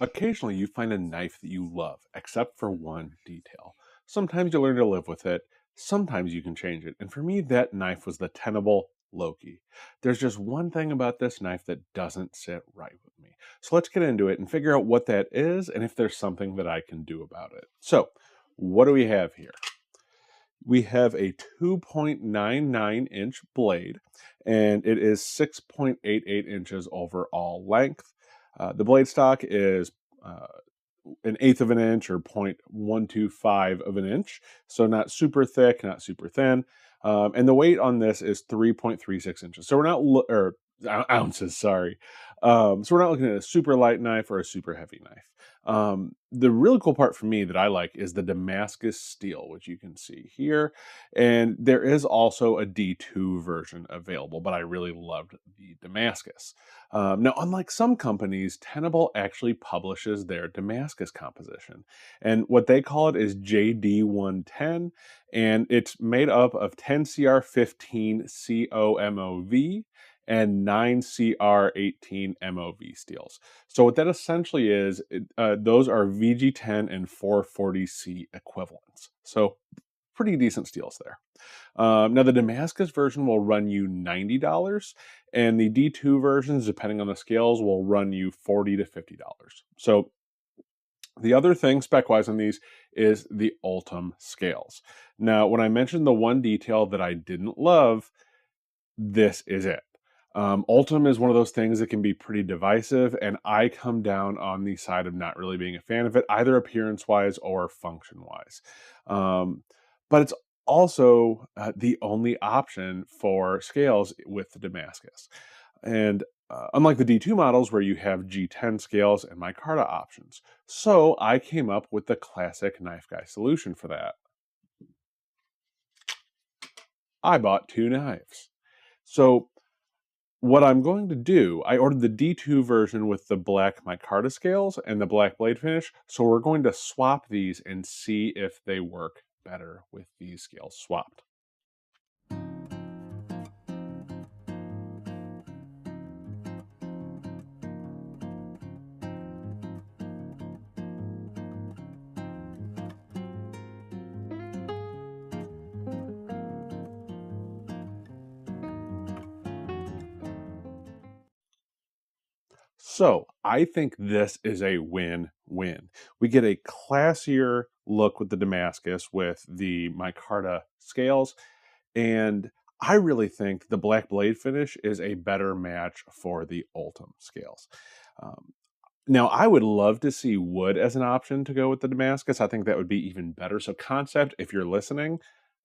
Occasionally, you find a knife that you love, except for one detail. Sometimes you learn to live with it, sometimes you can change it. And for me, that knife was the Tenable Loki. There's just one thing about this knife that doesn't sit right with me. So let's get into it and figure out what that is and if there's something that I can do about it. So, what do we have here? We have a 2.99-inch blade, and it is 6.88 inches overall length. The blade stock is uh, an eighth of an inch or 0.125 of an inch, so not super thick, not super thin. And the weight on this is 3.36 inches. So we're not, or ounces, sorry. So we're not looking at a super light knife or a super heavy knife. The really cool part for me that I like is the Damascus steel, which you can see here. And there is also a D2 version available, but I really loved the Damascus. Now, unlike some companies, Tenable actually publishes their Damascus composition. And what they call it is JD110, and it's made up of 10CR15 COMOV and 9CR18 MOV steels. So what that essentially is, those are VG10 and 440C equivalents. So pretty decent steels there. Now, the Damascus version will run you $90, and the D2 versions, depending on the scales, will run you $40 to $50. So the other thing spec-wise on these is the Ultim scales. Now, when I mentioned the one detail that I didn't love, this is it. Ultim is one of those things that can be pretty divisive, and I come down on the side of not really being a fan of it, either appearance-wise or function-wise. But it's also the only option for scales with the Damascus. And unlike the D2 models where you have G10 scales and micarta options. So I came up with the classic knife guy solution for that. I bought two knives. So what I'm going to do, I ordered the D2 version with the black micarta scales and the black blade finish. So we're going to swap these and see if they work better with these scales swapped. So I think this is a win-win. We get a classier look with the Damascus with the micarta scales, and I really think the black blade finish is a better match for the Ultim scales. Um, Now, I would love to see wood as an option to go with the Damascus. I think that would be even better. So, concept, if you're listening,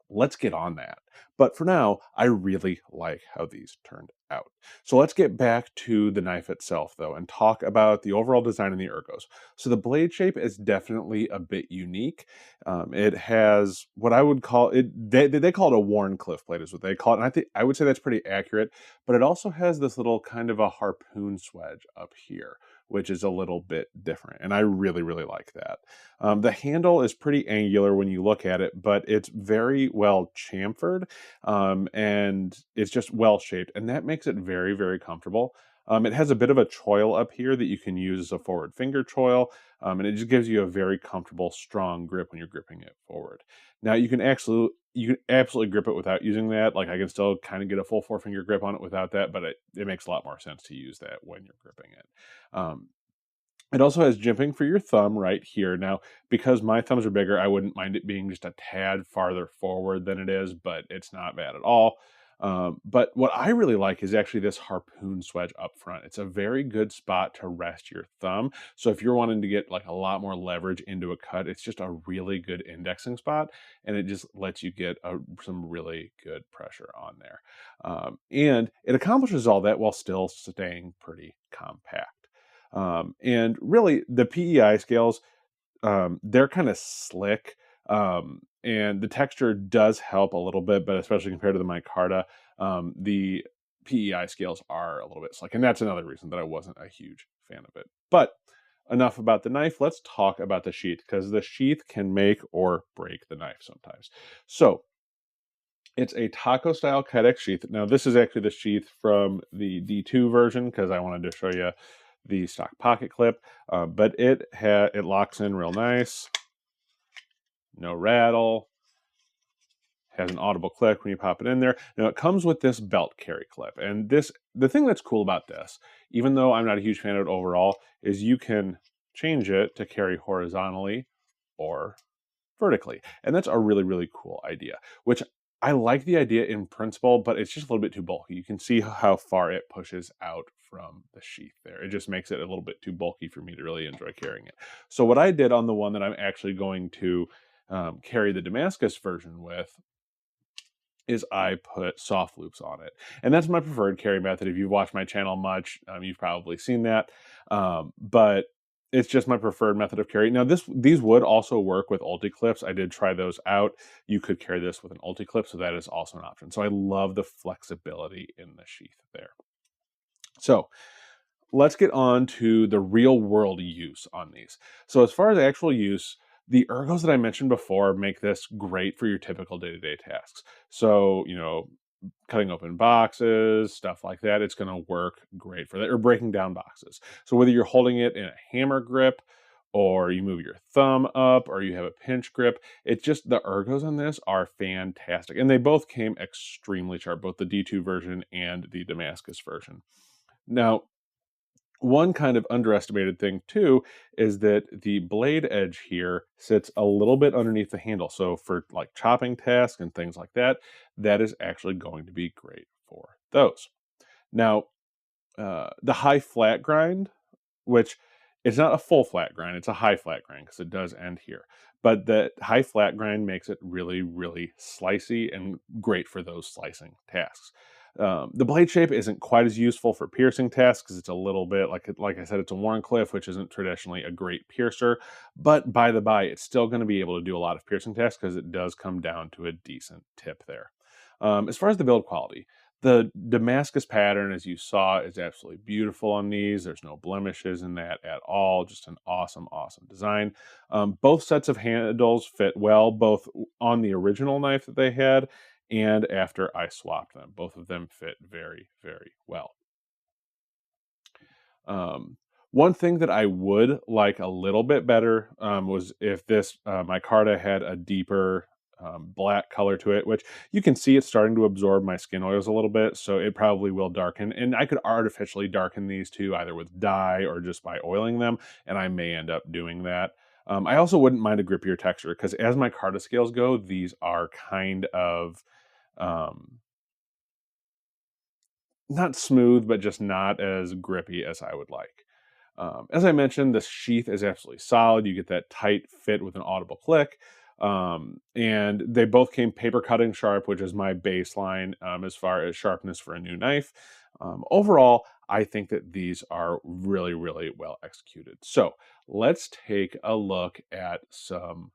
let's get on that. But for now, I really like how these turned out. So let's get back to the knife itself, though, and talk about the overall design and the ergos. So the blade shape is definitely a bit unique. It has what I would call it. They call it a Warncliffe blade, is what they call it, and I would say that's pretty accurate. But it also has this little kind of a harpoon swedge up here, which is a little bit different, and I really like that. The handle is pretty angular when you look at it, but it's very well chamfered, and it's just well shaped, and that makes it very comfortable. It has a bit of a choil up here that you can use as a forward finger choil, and it just gives you a very comfortable, strong grip when you're gripping it forward. Now you can absolutely grip it without using that. Like I can still kind of get a full four-finger grip on it without that, but it makes a lot more sense to use that when you're gripping it. Um, it also has jimping for your thumb right here. Now, because my thumbs are bigger, I wouldn't mind it being just a tad farther forward than it is, but it's not bad at all. But what I really like is actually this harpoon swedge up front. It's a very good spot to rest your thumb. So if you're wanting to get like a lot more leverage into a cut, it's just a really good indexing spot, and it just lets you get some really good pressure on there. And it accomplishes all that while still staying pretty compact. And really, the PEI scales, they're kind of slick, and the texture does help a little bit, but especially compared to the micarta, the PEI scales are a little bit slick, and that's another reason that I wasn't a huge fan of it. But enough about the knife. Let's talk about the sheath, because the sheath can make or break the knife sometimes. So it's a taco style kydex sheath. Now, this is actually the sheath from the D2 version because I wanted to show you the stock pocket clip, but it locks in real nice, no rattle, has an audible click when you pop it in there. Now it comes with this belt carry clip, and the thing that's cool about this, even though I'm not a huge fan of it overall, is you can change it to carry horizontally or vertically. And that's a really, really cool idea, which I like the idea in principle, but it's just a little bit too bulky. You can see how far it pushes out from the sheath there. It just makes it a little bit too bulky for me to really enjoy carrying it. So what I did on the one that I'm actually going to carry the Damascus version with is I put soft loops on it. And that's my preferred carry method. If you've watched my channel much, you've probably seen that. But it's just my preferred method of carry. Now, these would also work with ulti clips. I did try those out. You could carry this with an ulti clip, so that is also an option. So I love the flexibility in the sheath there. So let's get on to the real world use on these. So as far as actual use, the ergos that I mentioned before make this great for your typical day-to-day tasks. So, cutting open boxes, stuff like that, it's going to work great for that, or breaking down boxes. So whether you're holding it in a hammer grip, or you move your thumb up, or you have a pinch grip, it's just the ergos on this are fantastic. And they both came extremely sharp, both the D2 version and the Damascus version. Now, one kind of underestimated thing too is that the blade edge here sits a little bit underneath the handle. So for like chopping tasks and things like that, that is actually going to be great for those. Now, the high flat grind, which it's not a full flat grind, it's a high flat grind because it does end here. But the high flat grind makes it really, really slicey and great for those slicing tasks. The blade shape isn't quite as useful for piercing tasks because it's a little bit like I said, it's a Warncliffe, which isn't traditionally a great piercer. But by the by, it's still going to be able to do a lot of piercing tasks because it does come down to a decent tip there. As far as the build quality, the Damascus pattern, as you saw, is absolutely beautiful on these. There's no blemishes in that at all. Just an awesome, awesome design. Both sets of handles fit well, both on the original knife that they had and after I swapped them. Both of them fit very, very well. One thing that I would like a little bit better was if this micarta had a deeper black color to it, which you can see it's starting to absorb my skin oils a little bit, so it probably will darken. And I could artificially darken these two either with dye or just by oiling them, and I may end up doing that. I also wouldn't mind a grippier texture because as my micarta scales go, these are kind of not smooth, but just not as grippy as I would like. As I mentioned, the sheath is absolutely solid. You get that tight fit with an audible click. And they both came paper cutting sharp, which is my baseline as far as sharpness for a new knife. Overall, I think that these are really, really well executed. So let's take a look at some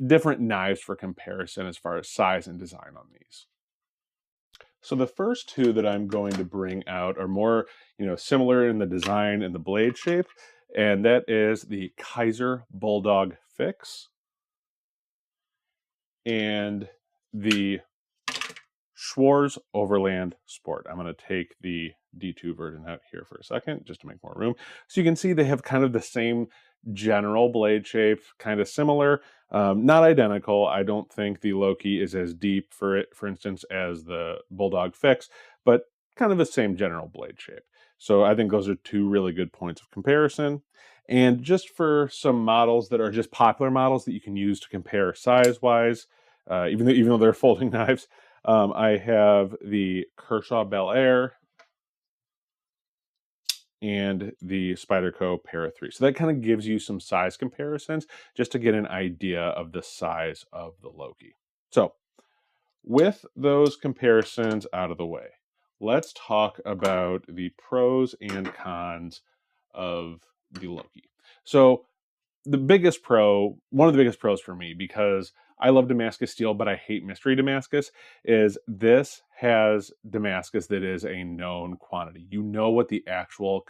different knives for comparison as far as size and design on these. So the first two that I'm going to bring out are more, similar in the design and the blade shape, and that is the Kaiser Bulldog Fix and the Schwarz Overland Sport. I'm going to take the D2 version out here for a second just to make more room. So you can see they have kind of the same general blade shape, kind of similar, not identical. I don't think the Loki is as deep for instance, as the Bulldog Fix, but kind of the same general blade shape. So I think those are two really good points of comparison. And just for some models that are just popular models that you can use to compare size-wise, even though they're folding knives, I have the Kershaw Bel Air and the Spyderco Para 3. So that kind of gives you some size comparisons just to get an idea of the size of the Loki. So with those comparisons out of the way, let's talk about the pros and cons of the Loki. So one of the biggest pros for me, because I love Damascus steel, but I hate mystery Damascus, is this has Damascus that is a known quantity. You know what the actual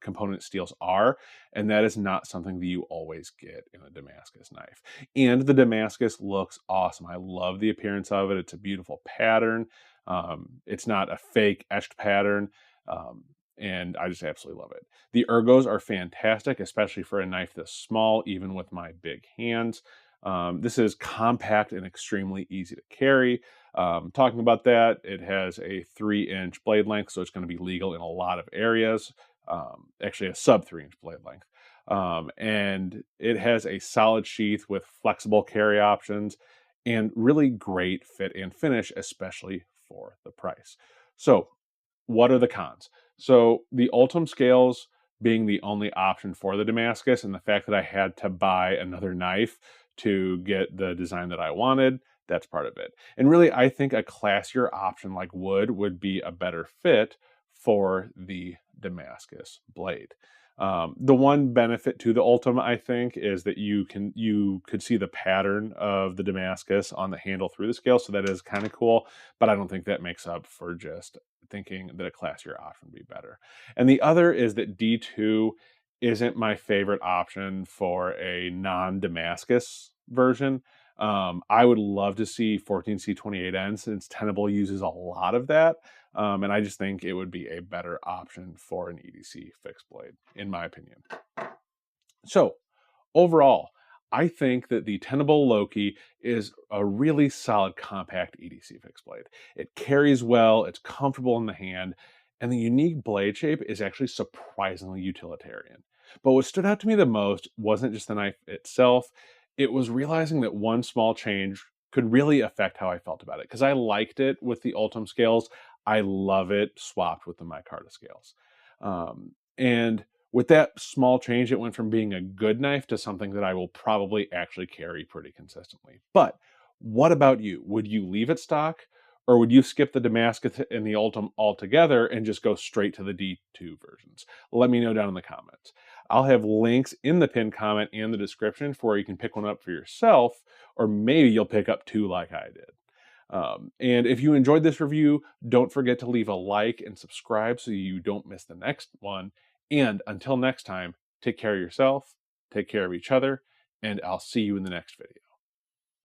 component steels are, and that is not something that you always get in a Damascus knife. And the Damascus looks awesome. I love the appearance of it. It's a beautiful pattern. It's not a fake etched pattern. and I just absolutely love it. The Ergos are fantastic, especially for a knife this small, even with my big hands. This is compact and extremely easy to carry. Talking about that, it has a 3-inch blade length, so it's going to be legal in a lot of areas. Actually, a sub 3-inch blade length. And it has a solid sheath with flexible carry options and really great fit and finish, especially for the price. So, what are the cons? So, the Ultim scales being the only option for the Damascus, and the fact that I had to buy another knife to get the design that I wanted, that's part of it. And really, I think a classier option like wood would be a better fit for the Damascus blade. The one benefit to the Ultim, I think, is that you could see the pattern of the Damascus on the handle through the scale, so that is kind of cool. But I don't think that makes up for just thinking that a classier option would be better. And the other is that D2 isn't my favorite option for a non-Damascus version. I would love to see 14C28N since Tenable uses a lot of that. And I just think it would be a better option for an EDC fixed blade, in my opinion. So, overall, I think that the Tenable Loki is a really solid compact EDC fixed blade. It carries well, it's comfortable in the hand, and the unique blade shape is actually surprisingly utilitarian. But what stood out to me the most wasn't just the knife itself, it was realizing that one small change could really affect how I felt about it. Because I liked it with the Ultim scales, I love it swapped with the micarta scales. And with that small change, it went from being a good knife to something that I will probably actually carry pretty consistently. But what about you? Would you leave it stock, or would you skip the Damascus and the Ultim altogether and just go straight to the D2 versions? Let me know down in the comments. I'll have links in the pinned comment and the description for where you can pick one up for yourself, or maybe you'll pick up two like I did. And if you enjoyed this review, don't forget to leave a like and subscribe so you don't miss the next one. And until next time, take care of yourself, take care of each other, and I'll see you in the next video.